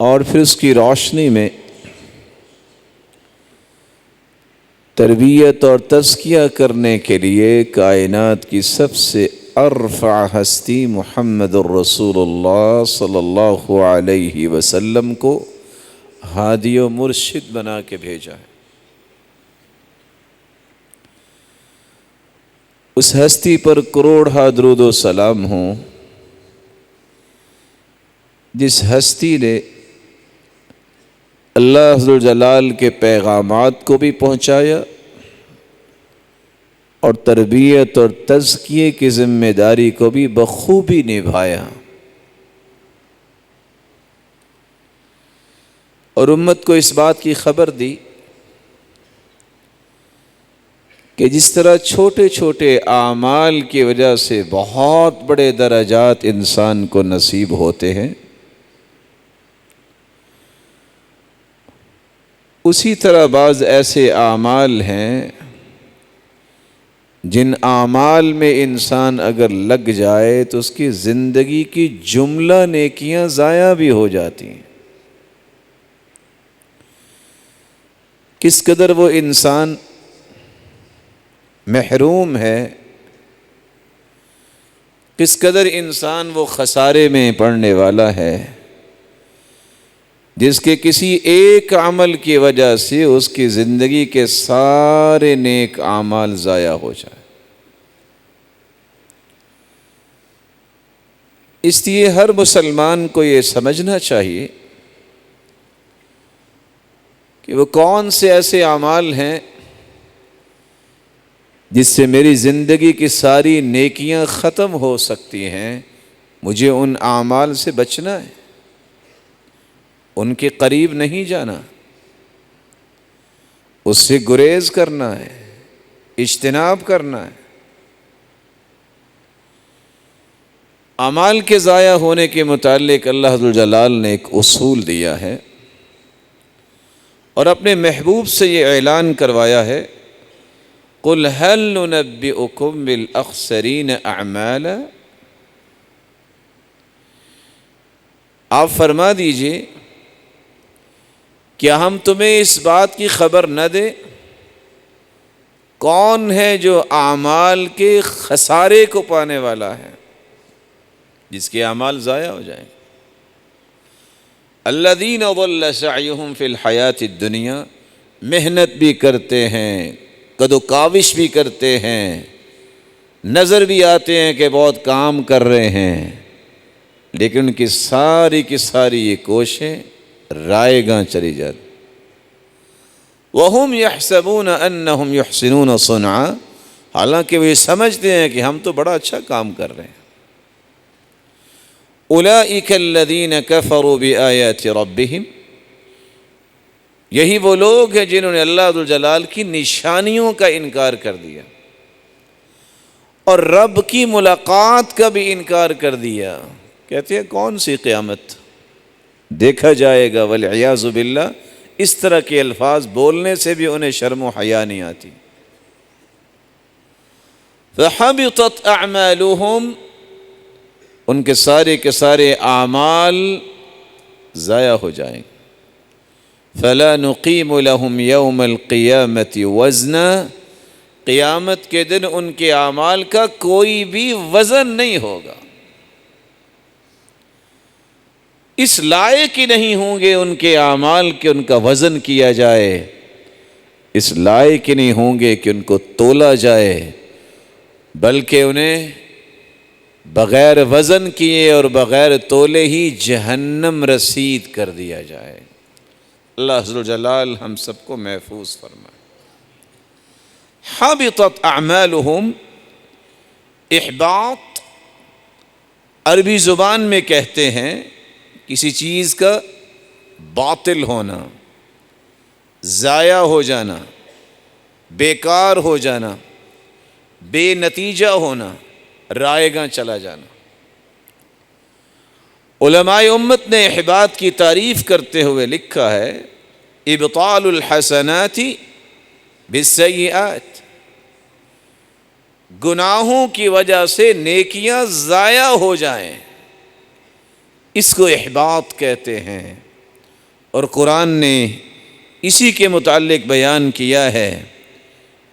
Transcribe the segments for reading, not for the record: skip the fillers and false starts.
اور پھر اس کی روشنی میں تربیت اور تزکیہ کرنے کے لیے کائنات کی سب سے ارفع ہستی محمد الرسول اللہ صلی اللہ علیہ وسلم کو ہادی و مرشد بنا کے بھیجا ہے۔ اس ہستی پر کروڑہ درود و سلام ہوں جس ہستی نے اللہ ذوالجلال کے پیغامات کو بھی پہنچایا اور تربیت اور تزکیے کی ذمہ داری کو بھی بخوبی نبھایا، اور امت کو اس بات کی خبر دی کہ جس طرح چھوٹے چھوٹے اعمال کی وجہ سے بہت بڑے درجات انسان کو نصیب ہوتے ہیں، اسی طرح بعض ایسے اعمال ہیں جن اعمال میں انسان اگر لگ جائے تو اس کی زندگی کی جملہ نیکیاں ضائع بھی ہو جاتی ہیں۔ کس قدر وہ انسان محروم ہے، کس قدر انسان وہ خسارے میں پڑنے والا ہے جس کے کسی ایک عمل کی وجہ سے اس کی زندگی کے سارے نیک اعمال ضائع ہو جائے۔ اس لیے ہر مسلمان کو یہ سمجھنا چاہیے کہ وہ کون سے ایسے اعمال ہیں جس سے میری زندگی کی ساری نیکیاں ختم ہو سکتی ہیں، مجھے ان اعمال سے بچنا ہے، ان کے قریب نہیں جانا، اس سے گریز کرنا ہے، اجتناب کرنا ہے۔ اعمال کے ضائع ہونے کے متعلق اللہ ذوالجلال نے ایک اصول دیا ہے اور اپنے محبوب سے یہ اعلان کروایا ہے، قُلْ هَلْ نُنَبِّئُكُمْ بِالْأَخْسَرِينَ أَعْمَالًا، آپ فرما دیجئے کیا ہم تمہیں اس بات کی خبر نہ دیں کون ہے جو اعمال کے خسارے کو پانے والا ہے، جس کے اعمال ضائع ہو جائیں۔ الذین ضل سعیہم فی الحیات الدنیا، محنت بھی کرتے ہیں، قد و کاوش بھی کرتے ہیں، نظر بھی آتے ہیں کہ بہت کام کر رہے ہیں، لیکن ان کی ساری یہ کوششیں رائے گاں چلی جاتی۔ وَهُمْ يَحْسَبُونَ أَنَّهُمْ يُحْسِنُونَ صُنْعًا، حالانکہ وہ یہ سمجھتے ہیں کہ ہم تو بڑا اچھا کام کر رہے ہیں۔ أُولَئِكَ الَّذِينَ كَفَرُوا بِآيَاتِ رَبِّهِمْ، یہی وہ لوگ ہیں جنہوں نے اللہ ذوالجلال کی نشانیوں کا انکار کر دیا اور رب کی ملاقات کا بھی انکار کر دیا۔ کہتے ہیں کون سی قیامت، دیکھا جائے گا، والعیاذ باللہ اس طرح کے الفاظ بولنے سے بھی انہیں شرم و حیا نہیں آتی۔ فَحَبِطَتْ أَعْمَالُهُمْ، ان کے سارے اعمال ضائع ہو جائیں گے۔ فَلَا نُقِيمُ لَهُمْ يَوْمَ الْقِيَامَةِ وَزْنًا، قیامت کے دن ان کے اعمال کا کوئی بھی وزن نہیں ہوگا، اس لائق ہی نہیں ہوں گے ان کے اعمال کہ ان کا وزن کیا جائے، اس لائق ہی نہیں ہوں گے کہ ان کو تولا جائے، بلکہ انہیں بغیر وزن کیے اور بغیر تولے ہی جہنم رسید کر دیا جائے۔ اللہ ذوالجلال ہم سب کو محفوظ فرمائے۔ حبطت اعمالهم، احباط عربی زبان میں کہتے ہیں کسی چیز کا باطل ہونا، ضائع ہو جانا، بیکار ہو جانا، بے نتیجہ ہونا، رائے گاں چلا جانا۔ علماء امت نے احباط کی تعریف کرتے ہوئے لکھا ہے، ابطال الحسنات بالسیئات، گناہوں کی وجہ سے نیکیاں ضائع ہو جائیں، اس کو احباط کہتے ہیں۔ اور قرآن نے اسی کے متعلق بیان کیا ہے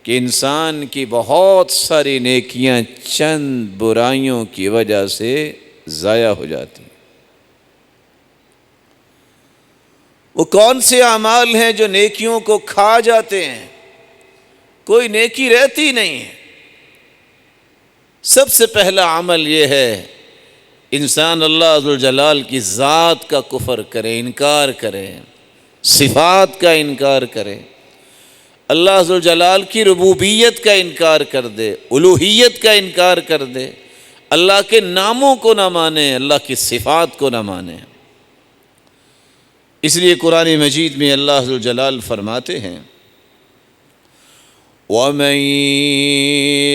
کہ انسان کی بہت ساری نیکیاں چند برائیوں کی وجہ سے ضائع ہو جاتی ہیں۔ وہ کون سے اعمال ہیں جو نیکیوں کو کھا جاتے ہیں؟ کوئی نیکی رہتی نہیں ہے۔ سب سے پہلا عمل یہ ہے انسان اللہ ذوالجلال کی ذات کا کفر کرے، انکار کرے، صفات کا انکار کرے، اللہ ذوالجلال کی ربوبیت کا انکار کر دے، الوہیت کا انکار کر دے، اللہ کے ناموں کو نہ مانے، اللہ کی صفات کو نہ مانے۔ اس لیے قرآن مجید میں اللہ ذوالجلال فرماتے ہیں وَمَن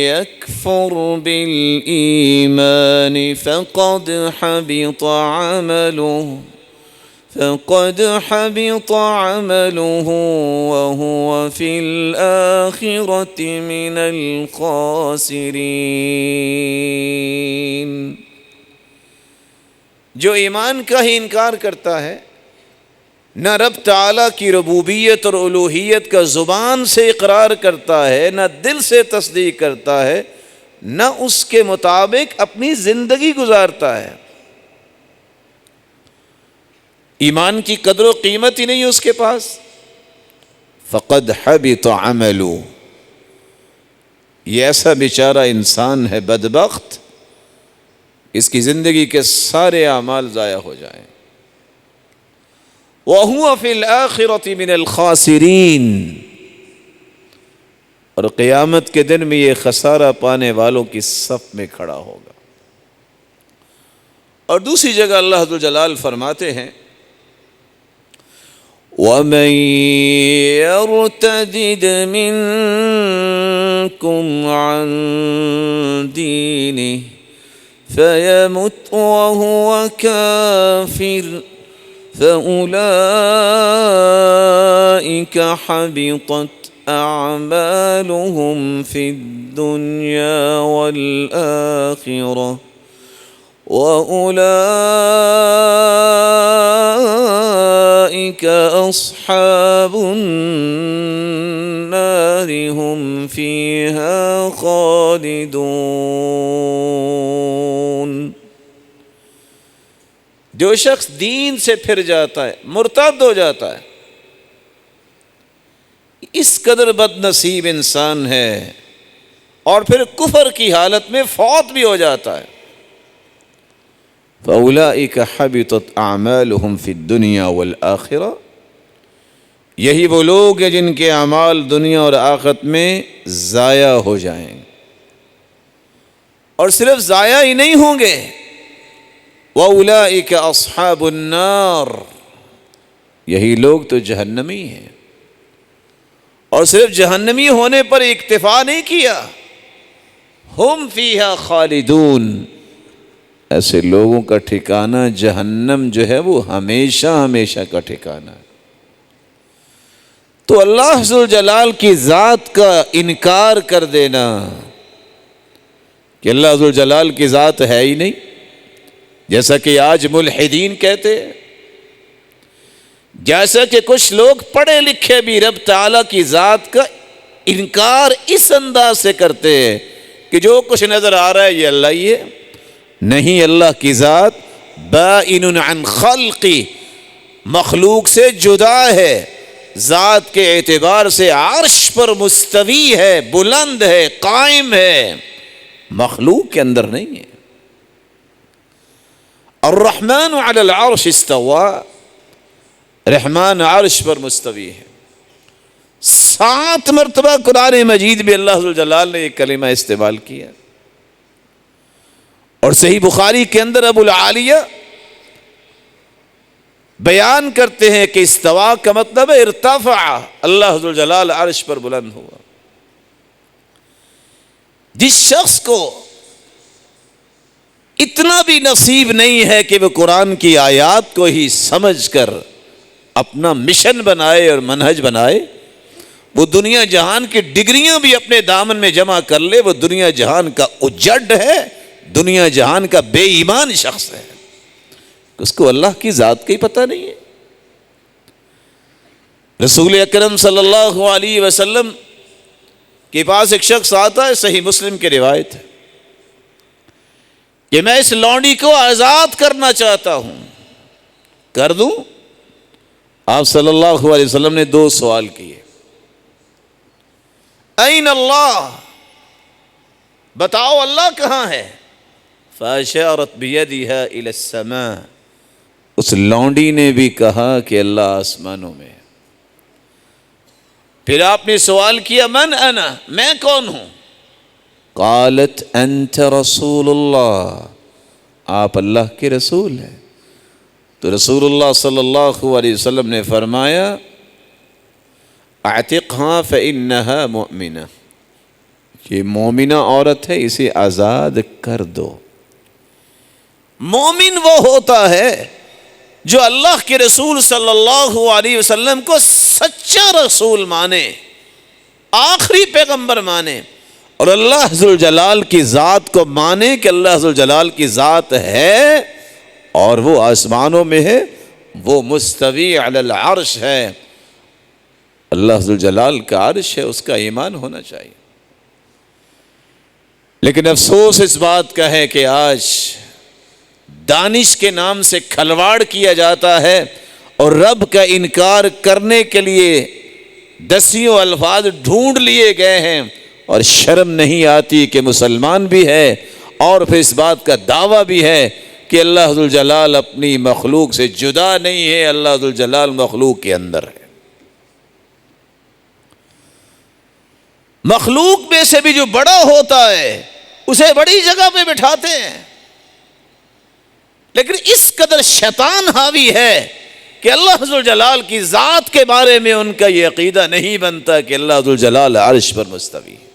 يَكْفُرْ بِالْإِيمَانِ فَقَدْ حَبِطَ عَمَلُهُ وَهُوَ فِي الْآخِرَةِ مِنَ الْخَاسِرِينَ۔ جو ایمان کا ہی انکار کرتا ہے، نہ رب تعالیٰ کی ربوبیت اور الوہیت کا زبان سے اقرار کرتا ہے، نہ دل سے تصدیق کرتا ہے، نہ اس کے مطابق اپنی زندگی گزارتا ہے، ایمان کی قدر و قیمت ہی نہیں ہے اس کے پاس، فقد حبط عملہ، یہ ایسا بیچارہ انسان ہے بدبخت، اس کی زندگی کے سارے اعمال ضائع ہو جائیں۔ وَهُوَ فِي الْآخِرَةِ مِنَ الْخَاسِرِينَ، اور قیامت کے دن میں یہ خسارہ پانے والوں کی صف میں کھڑا ہوگا۔ اور دوسری جگہ اللہ ذوالجلال فرماتے ہیں وَمَن يَرْتَدِدْ مِنكُمْ عَن دِينِهِ فَيَمُتْ وَهُوَ كَافِرٌ فَأُولَئِكَ حَبِطَتْ أَعْمَالُهُمْ فِي الدُّنْيَا وَالْآخِرَةِ وَأُولَئِكَ أَصْحَابُ النَّارِ هُمْ فِيهَا خَالِدُونَ۔ جو شخص دین سے پھر جاتا ہے، مرتد ہو جاتا ہے، اس قدر بد نصیب انسان ہے، اور پھر کفر کی حالت میں فوت بھی ہو جاتا ہے، فَأُولَئِكَ حَبِطَتْ أَعْمَالُهُمْ فِي الدُّنْيَا وَالْآخِرَةِ، یہی وہ لوگ ہیں جن کے اعمال دنیا اور آخرت میں ضائع ہو جائیں، اور صرف ضائع ہی نہیں ہوں گے، وَأُولَئِكَ أَصْحَابُ النَّارِ، یہی لوگ تو جہنمی ہیں، اور صرف جہنمی ہونے پر اکتفا نہیں کیا، ہم فیہا خالدون، ایسے لوگوں کا ٹھکانہ جہنم جو ہے وہ ہمیشہ ہمیشہ کا ٹھکانہ ہے۔ تو اللہ ذوالجلال کی ذات کا انکار کر دینا کہ اللہ ذوالجلال کی ذات ہے ہی نہیں، جیسا کہ آج ملحدین کہتے ہیں، جیسا کہ کچھ لوگ پڑھے لکھے بھی رب تعالیٰ کی ذات کا انکار اس انداز سے کرتے ہیں کہ جو کچھ نظر آ رہا ہے یہ اللہ ہی ہے، نہیں، اللہ کی ذات بائن عن خلقی، مخلوق سے جدا ہے، ذات کے اعتبار سے عرش پر مستوی ہے، بلند ہے، قائم ہے، مخلوق کے اندر نہیں ہے۔ الرحمن علی العرش استوى، رحمان عرش پر مستوی ہے۔ 7 مرتبہ قرآن مجید میں اللہ ذوالجلال نے یہ کلمہ استعمال کیا، اور صحیح بخاری کے اندر ابو العالیہ بیان کرتے ہیں کہ استوا کا مطلب ہے ارتفع، اللہ ذوالجلال عرش پر بلند ہوا۔ جس شخص کو اتنا بھی نصیب نہیں ہے کہ وہ قرآن کی آیات کو ہی سمجھ کر اپنا مشن بنائے اور منہج بنائے، وہ دنیا جہان کی ڈگریاں بھی اپنے دامن میں جمع کر لے، وہ دنیا جہان کا اجڑ ہے، دنیا جہان کا بے ایمان شخص ہے، اس کو اللہ کی ذات کا ہی پتہ نہیں ہے۔ رسول اکرم صلی اللہ علیہ وسلم کے پاس ایک شخص آتا ہے، صحیح مسلم کی روایت ہے کہ میں اس لونڈی کو آزاد کرنا چاہتا ہوں، کر دوں؟ آپ صلی اللہ علیہ وسلم نے 2 سوال کیے. این اللہ، بتاؤ اللہ کہاں ہے؟ فاشارت بیدہا الی السماء، اس لونڈی نے بھی کہا کہ اللہ آسمانوں میں ہے. پھر آپ نے سوال کیا من انا، میں کون ہوں؟ قالت انت رسول اللہ، آپ اللہ کے رسول ہیں. تو رسول اللہ صلی اللہ علیہ وسلم نے فرمایا اعتقها فإنها مؤمنہ، یہ مومنہ عورت ہے، اسے آزاد کر دو. مومن وہ ہوتا ہے جو اللہ کے رسول صلی اللہ علیہ وسلم کو سچا رسول مانے، آخری پیغمبر مانے، اور اللہ ذوالجلال کی ذات کو مانے کہ اللہ ذوالجلال کی ذات ہے اور وہ آسمانوں میں ہے، وہ مستوی علی العرش ہے، اللہ ذوالجلال کا عرش ہے، اس کا ایمان ہونا چاہیے. لیکن افسوس اس بات کا ہے کہ آج دانش کے نام سے کھلواڑ کیا جاتا ہے اور رب کا انکار کرنے کے لیے دسیوں الفاظ ڈھونڈ لیے گئے ہیں، اور شرم نہیں آتی کہ مسلمان بھی ہے اور پھر اس بات کا دعویٰ بھی ہے کہ اللہ ذوالجلال اپنی مخلوق سے جدا نہیں ہے، اللہ ذوالجلال مخلوق کے اندر ہے. مخلوق میں سے بھی جو بڑا ہوتا ہے اسے بڑی جگہ پہ بٹھاتے ہیں، لیکن اس قدر شیطان حاوی ہے کہ اللہ ذوالجلال کی ذات کے بارے میں ان کا یہ عقیدہ نہیں بنتا کہ اللہ ذوالجلال عرش پر مستوی ہے.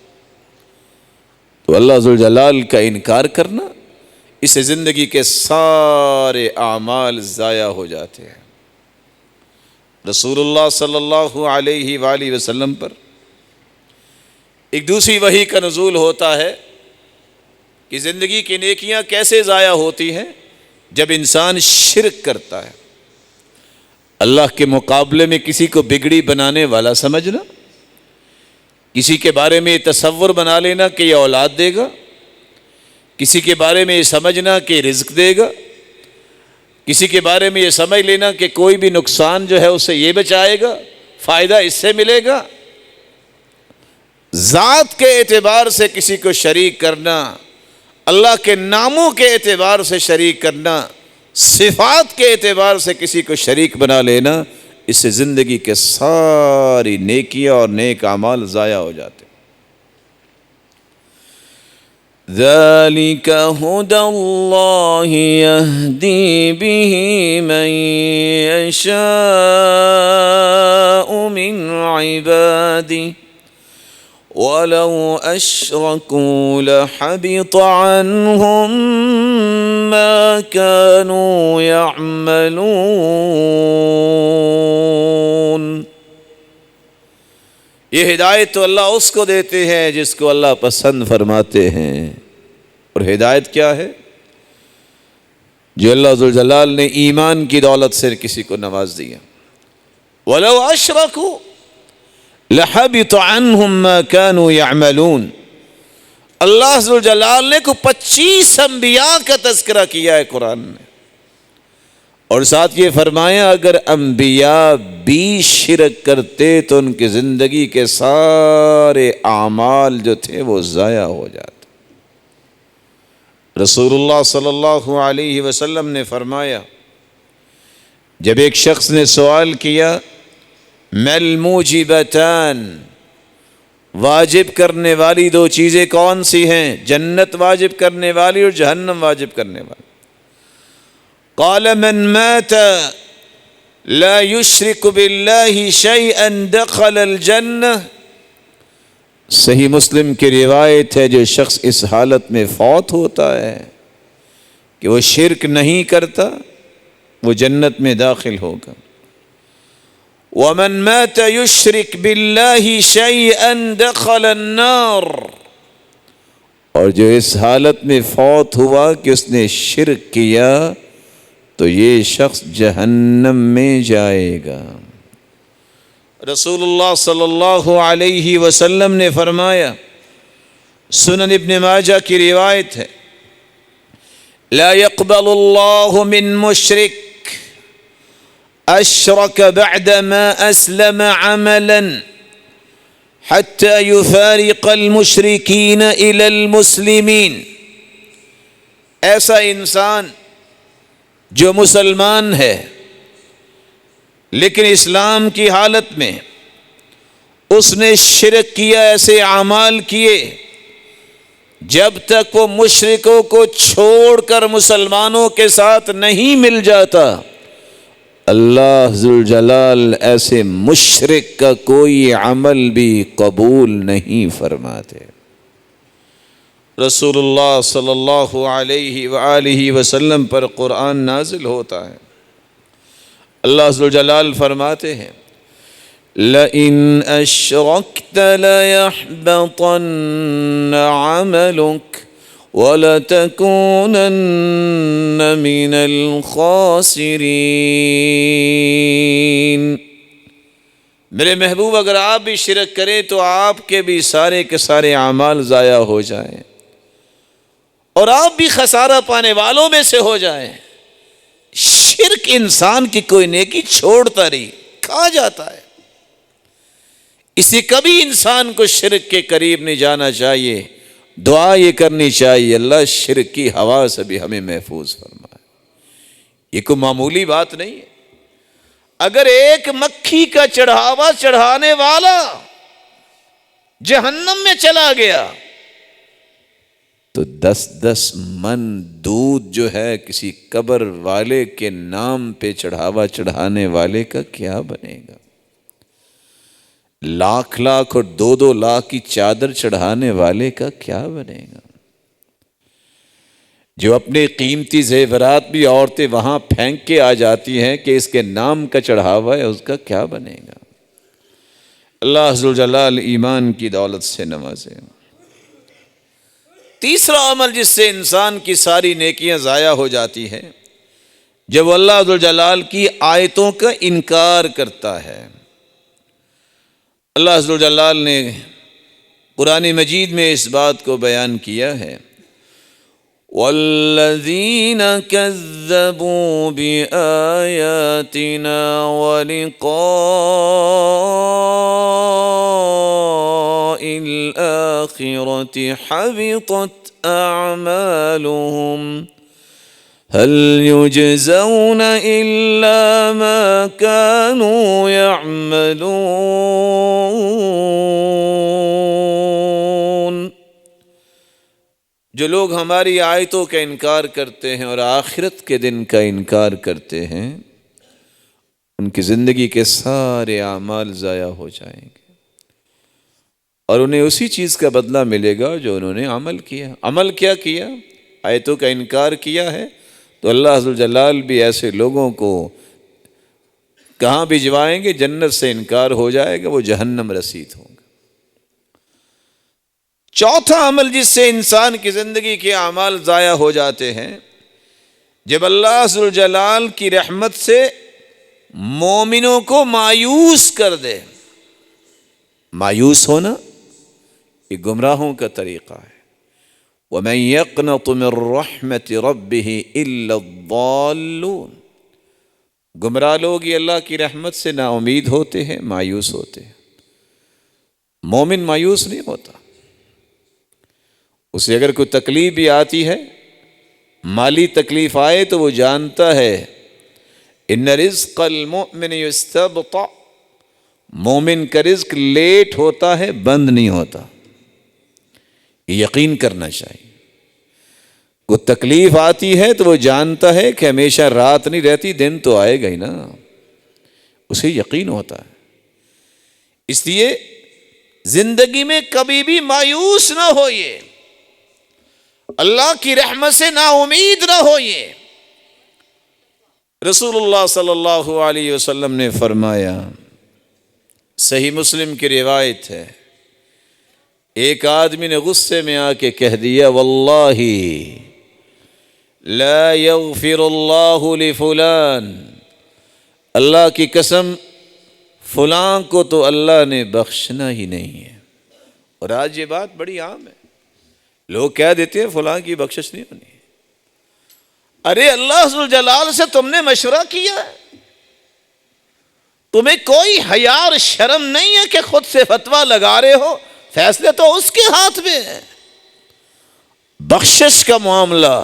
تو اللہ ذوالجلال کا انکار کرنا، اس سے زندگی کے سارے اعمال ضائع ہو جاتے ہیں. رسول اللہ صلی اللہ علیہ وآلہ وسلم پر ایک دوسری وحی کا نزول ہوتا ہے کہ زندگی کی نیکیاں کیسے ضائع ہوتی ہیں جب انسان شرک کرتا ہے. اللہ کے مقابلے میں کسی کو بگڑی بنانے والا سمجھنا، کسی کے بارے میں یہ تصور بنا لینا کہ یہ اولاد دے گا، کسی کے بارے میں یہ سمجھنا کہ رزق دے گا، کسی کے بارے میں یہ سمجھ لینا کہ کوئی بھی نقصان جو ہے اسے یہ بچائے گا، فائدہ اس سے ملے گا. ذات کے اعتبار سے کسی کو شریک کرنا، اللہ کے ناموں کے اعتبار سے شریک کرنا، صفات کے اعتبار سے کسی کو شریک بنا لینا، اس سے زندگی کے ساری نیکیاں اور نیک اعمال ضائع ہو جاتے. ذَلِكَ هُدَى اللَّهِ يَهْدِي بِهِ مَن يَشَاءُ مِنْ عِبَادِهِ وَلَوْ أَشْرَكُوا لَحَبِطَ عَنْهُمْ مَا كَانُوا يَعْمَلُونَ. یہ ہدایت تو اللہ اس کو دیتے ہیں جس کو اللہ پسند فرماتے ہیں. اور ہدایت کیا ہے؟ جو اللہ ذوالجلال نے ایمان کی دولت سے کسی کو نواز دیا. وَلَوْ أَشْرَكُوا لَحَبِطَ عَنْهُمْ مَا كَانُوا يَعْمَلُونَ. اللہ ذوالجلال نے کو 25 انبیاء کا تذکرہ کیا ہے قرآن میں، اور ساتھ یہ فرمایا اگر انبیاء بھی شرک کرتے تو ان کی زندگی کے سارے اعمال جو تھے وہ ضائع ہو جاتے. رسول اللہ صلی اللہ علیہ وسلم نے فرمایا جب ایک شخص نے سوال کیا مل موجبتان، واجب کرنے والی 2 چیزیں کون سی ہیں؟ جنت واجب کرنے والی اور جہنم واجب کرنے والی. قال من مات لا يشرك بالله شيئا دخل الجنة. صحیح مسلم کی روایت ہے جو شخص اس حالت میں فوت ہوتا ہے کہ وہ شرک نہیں کرتا وہ جنت میں داخل ہوگا. ومن مات يشرك بالله شيئا دخل النار. اور جو اس حالت میں فوت ہوا کہ اس نے شرک کیا تو یہ شخص جہنم میں جائے گا. رسول اللہ صلی اللہ علیہ وسلم نے فرمایا، سنن ابن ماجہ کی روایت ہے، لا يقبل اللہ من مشرک اشرک بعد ما اسلم عملا حتى يفارق المشرکین الى المسلمین۔ ایسا انسان جو مسلمان ہے لیکن اسلام کی حالت میں اس نے شرک کیا، ایسے اعمال کیے، جب تک وہ مشرکوں کو چھوڑ کر مسلمانوں کے ساتھ نہیں مل جاتا، اللہ ذوالجلال ایسے مشرک کا کوئی عمل بھی قبول نہیں فرماتے۔ رسول اللہ صلی اللہ علیہ وآلہ وسلم پر قرآن نازل ہوتا ہے، اللہ ذوالجلال فرماتے ہیں، لَئِنْ أَشْرَكْتَ لَيَحْبَطَنَّ عَمَلُكَ وَلَتَكُونَنَّ مِنَ الْخَاسِرِينَ۔ میرے محبوب، اگر آپ بھی شرک کریں تو آپ کے بھی سارے کے سارے اعمال ضائع ہو جائیں اور آپ بھی خسارہ پانے والوں میں سے ہو جائیں۔ شرک انسان کی کوئی نیکی چھوڑتا نہیں، کھا جاتا ہے۔ اسے کبھی انسان کو شرک کے قریب نہیں جانا چاہیے، دعا یہ کرنی چاہیے، اللہ شرک کی ہوا سے بھی ہمیں محفوظ فرمائے۔ یہ کوئی معمولی بات نہیں ہے۔ اگر ایک مکھی کا چڑھاوا چڑھانے والا جہنم میں چلا گیا تو 10 من دودھ جو ہے کسی قبر والے کے نام پہ چڑھاوا چڑھانے والے کا کیا بنے گا؟ لاکھ اور 2 لاکھ کی چادر چڑھانے والے کا کیا بنے گا؟ جو اپنے قیمتی زیورات بھی عورتیں وہاں پھینک کے آ جاتی ہیں کہ اس کے نام کا چڑھاوا ہے، اس کا کیا بنے گا؟ اللہ ذوالجلال ایمان کی دولت سے نوازے۔ تیسرا عمل جس سے انسان کی ساری نیکیاں ضائع ہو جاتی ہیں، جب اللہ ذوالجلال کی آیتوں کا انکار کرتا ہے۔ اللہ ذوالجلال نے قرآن مجید میں اس بات کو بیان کیا ہے، وَالَّذِينَ كَذَّبُوا بِآيَاتِنَا وَلِقَاءِ الْآخِرَةِ حَبِطَتْ أَعْمَالُهُمْ هَلْ يُجْزَوْنَ إِلَّا مَا كَانُوا يَعْمَلُونَ۔ جو لوگ ہماری آیتوں کا انکار کرتے ہیں اور آخرت کے دن کا انکار کرتے ہیں، ان کی زندگی کے سارے اعمال ضائع ہو جائیں گے اور انہیں اسی چیز کا بدلہ ملے گا جو انہوں نے عمل کیا۔ عمل کیا کیا؟ آیتوں کا انکار کیا ہے، تو اللہ ذوالجلال بھی ایسے لوگوں کو کہاں بھجوائیں گے؟ جنت سے انکار ہو جائے گا، وہ جہنم رسید ہوں گے۔ چوتھا عمل جس سے انسان کی زندگی کے اعمال ضائع ہو جاتے ہیں، جب اللہ ذوالجلال کی رحمت سے مومنوں کو مایوس کر دے۔ مایوس ہونا یہ گمراہوں کا طریقہ ہے۔ وَمَن يَقْنَطُ مِن رَحْمَةِ رَبِّهِ إِلَّا الضَّالُّونَ۔ گمراہ لوگ یہ اللہ کی رحمت سے نا امید ہوتے ہیں، مایوس ہوتے ہیں۔ مومن مایوس نہیں ہوتا، اسے اگر کوئی تکلیف بھی آتی ہے، مالی تکلیف آئے تو وہ جانتا ہے ان رزق المؤمن یستبطأ، مومن کا رزق لیٹ ہوتا ہے، بند نہیں ہوتا۔ یہ یقین کرنا چاہیے۔ کوئی تکلیف آتی ہے تو وہ جانتا ہے کہ ہمیشہ رات نہیں رہتی، دن تو آئے گا ہی نا، اسے یقین ہوتا ہے۔ اس لیے زندگی میں کبھی بھی مایوس نہ ہوئے، اللہ کی رحمت سے نا امید نہ ہوئے۔ رسول اللہ صلی اللہ علیہ وسلم نے فرمایا، صحیح مسلم کی روایت ہے، ایک آدمی نے غصے میں آ کے کہہ دیا، واللہ لا یغفر اللہ لفلان، اللہ کی قسم فلاں کو تو اللہ نے بخشنا ہی نہیں ہے۔ اور آج یہ بات بڑی عام ہے، لوگ کہہ دیتے ہیں فلاں کی بخشش نہیں ہونی۔ ارے اللہ ذو الجلال سے تم نے مشورہ کیا ہے؟ تمہیں کوئی حیا اور شرم نہیں ہے کہ خود سے فتویٰ لگا رہے ہو؟ فیصلے تو اس کے ہاتھ میں ہیں۔ بخشش کا معاملہ،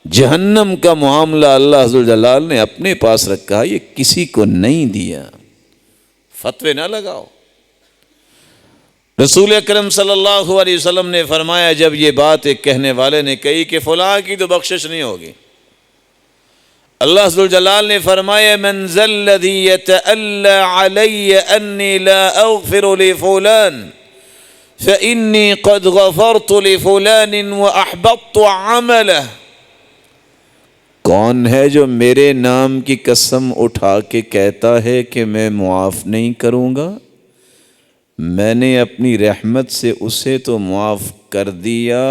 جہنم کا معاملہ اللہ ذو الجلال نے اپنے پاس رکھا، یہ کسی کو نہیں دیا۔ فتوے نہ لگاؤ۔ رسول اکرم صلی اللہ علیہ وسلم نے فرمایا، جب یہ بات ایک کہنے والے نے کہی کہ فلاں کی تو بخشش نہیں ہوگی، اللہ ذو الجلال نے فرمایا، من ذا الذی یتألی علی انی لا اغفر لفلان فإنی قد غفرت لفلان وأحبطت عملہ۔ کون ہے جو میرے نام کی قسم اٹھا کے کہتا ہے کہ میں معاف نہیں کروں گا؟ میں نے اپنی رحمت سے اسے تو معاف کر دیا،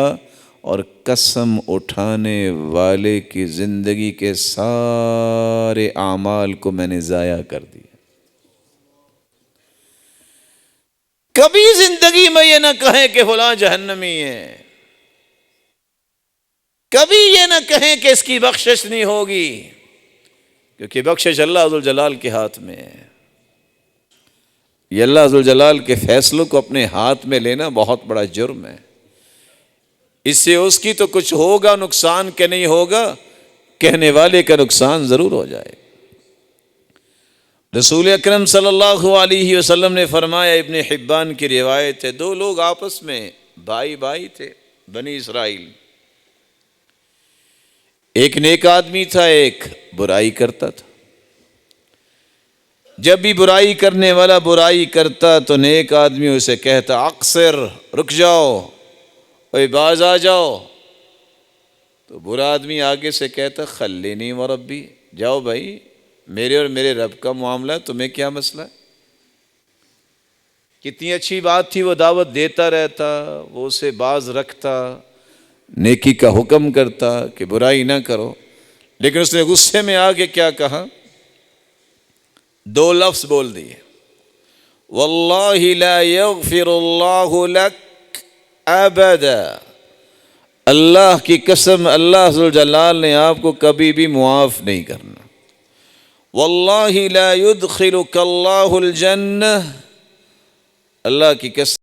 اور قسم اٹھانے والے کی زندگی کے سارے اعمال کو میں نے ضائع کر دیا۔ کبھی زندگی میں یہ نہ کہیں کہ فلاں جہنمی ہے، کبھی یہ نہ کہیں کہ اس کی بخشش نہیں ہوگی، کیونکہ بخشش اللہ ذو الجلال کے ہاتھ میں ہے۔ یہ اللہ ذو الجلال کے فیصلوں کو اپنے ہاتھ میں لینا بہت بڑا جرم ہے۔ اس سے اس کی تو کچھ ہوگا نقصان کہ نہیں ہوگا، کہنے والے کا نقصان ضرور ہو جائے۔ رسول اکرم صلی اللہ علیہ وسلم نے فرمایا، ابن حبان کی روایت ہے، دو لوگ آپس میں بھائی تھے، بنی اسرائیل۔ ایک نیک آدمی تھا، ایک برائی کرتا تھا۔ جب بھی برائی کرنے والا برائی کرتا تو نیک آدمی اسے کہتا، اقصر، رک جاؤ، اوے باز آ جاؤ۔ تو برا آدمی آگے سے کہتا، خلینی و ربی، جاؤ بھائی، میرے اور میرے رب کا معاملہ ہے، تمہیں کیا مسئلہ ہے؟ کتنی اچھی بات تھی، وہ دعوت دیتا رہتا، وہ اسے باز رکھتا، نیکی کا حکم کرتا کہ برائی نہ کرو، لیکن اس نے غصے میں آ کے کیا کہا؟ دو لفظ بول دیے، واللہ لا یغفر اللہ لک ابدا، اللہ کی قسم اللہ ذو الجلال نے آپ کو کبھی بھی معاف نہیں کرنا۔ واللہ لا يدخلک اللہ الجنہ، اللہ کی قسم